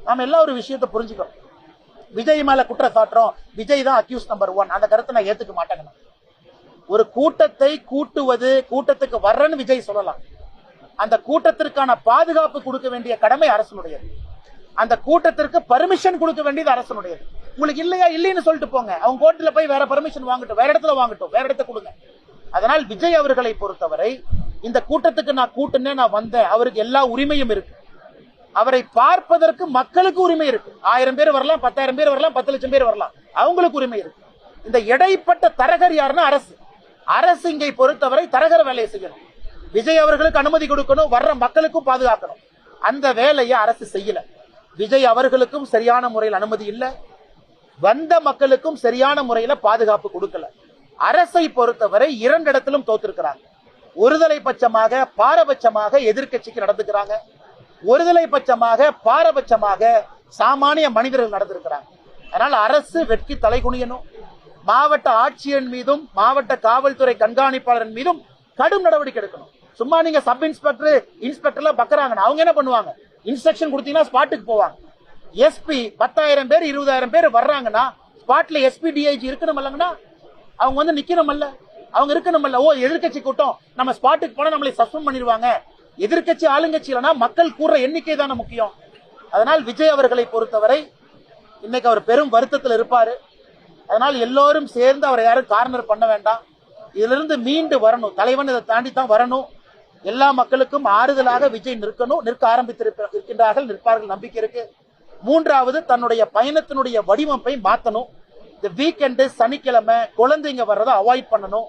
நாம எல்லா ஒரு விஷயத்தை புரிஞ்சுக்கிறோம். விஜய் மேல குற்றம் சாட்டுறோம், விஜய் தான் அக்யூஸ் நம்பர் 1. அந்த கருத்தை நான் ஏத்துக்க மாட்டேங்க. ஒரு கூட்டத்தை கூட்டுவது, கூட்டத்துக்கு வர்றன்னு விஜய் சொல்லலாம். அந்த கூட்டத்திற்கான பாதுகாப்பு கொடுக்க வேண்டிய கடமை அரசனுடையது. அந்த கூட்டத்திற்கு பர்மிஷன் கொடுக்க வேண்டியது அரசனுடையது. உங்களுக்கு இல்லையா இல்லைன்னு சொல்லிட்டு போங்க, அவங்க கோர்ட்ல போய் வேற பர்மிஷன் வாங்கட்டும், வேற இடத்துல வாங்கட்டும், வேற இடத்த கொடுங்க. அதனால் விஜய் அவர்களை பொறுத்தவரை இந்த கூட்டத்துக்கு நான் கூட்டுனே, நான் வந்தேன், அவருக்கு எல்லா உரிமையும் இருக்கு. அவரை பார்ப்பதற்கு மக்களுக்கு உரிமை இருக்கு. 1000 பேர் வரலாம், 10,000 பேர் வரலாம், 10 லட்சம் பேர் வரலாம், அவங்களுக்கு உரிமை இருக்கு. இந்த இடைப்பட்ட தரகர் யாருன்னா அரசு. அரசு இங்கே பொறுத்தவரை தரகர வேலையை செய்யணும். விஜய் அவர்களுக்கு அனுமதி கொடுக்கணும், வர்ற மக்களுக்கும் பாதுகாக்கணும். அந்த வேலையை அரசு செய்யல. விஜய் அவர்களுக்கும் சரியான முறையில் அனுமதி இல்லை, வந்த மக்களுக்கும் சரியான முறையில பாதுகாப்பு கொடுக்கல. அரசை பொறுத்தவரை 2 இடத்திலும் தோத்திருக்கிறாங்க. ஒருதலை பட்சமாக பாரபட்சமாக எதிர்கட்சிக்கு நடந்துக்கிறாங்க, ஒருதலை பட்சமாக பாரபட்சமாக சாமானிய மனிதர்கள் நடந்திருக்கிறாங்க. அதனால அரசு வெட்கி தலை குனியணும். மாவட்ட ஆட்சியர் மீதும் மாவட்ட காவல்துறை கண்காணிப்பாளர் மீதும் கடும் நடவடிக்கை எடுக்கணும். சும்மா நீங்க சப் இன்ஸ்பெக்டர் இன்ஸ்பெக்டர்ல பக்கறாங்க, அவங்க என்ன பண்ணுவாங்க? இன்ஸ்ட்ரக்ஷன் கொடுத்தீங்கன்னா ஸ்பாட்டுக்கு போவாங்க. எஸ்பி 10,000 பேர் 20,000 பேர் வர்றாங்கன்னா ஸ்பாட்ல எஸ்பி டிஐஜி இருக்கணும் இல்லைங்கன்னா அவங்க வந்து நிக்கணும் இல்ல, அவங்க இருக்கணும் இல்ல. ஓ, எதிர்கட்சி கூட்டம், நம்ம ஸ்பாட்டுக்கு போனா நம்மளை சஸ்பெண்ட் பண்ணிடுவாங்க. எதிர்கட்சி ஆளுங்கட்சி இல்லைன்னா மக்கள் கூடுற எண்ணிக்கை தானே முக்கியம். அதனால் விஜய் அவர்களை பொறுத்தவரை இன்னைக்கு அவர் பெரும் வருத்தத்தில் இருப்பாரு. அதனால் எல்லோரும் சேர்ந்து அவரை யாரும் கார்னர் பண்ண வேண்டாம். இதிலிருந்து மீண்டு வரணும். தலைவன் இதை தாண்டி தான் வரணும். எல்லா மக்களுக்கும் ஆறுதலாக விஜய் நிற்க ஆரம்பித்திருக்கின்றார்கள், நிற்பார்கள், நம்பிக்கை இருக்கு. 3வது, தன்னுடைய பயணத்தினுடைய வடிவமைப்பை மாற்றணும். இந்த வீக்கெண்டு சனிக்கிழமை குழந்தைங்க வர்றதை அவாய்ட் பண்ணணும்.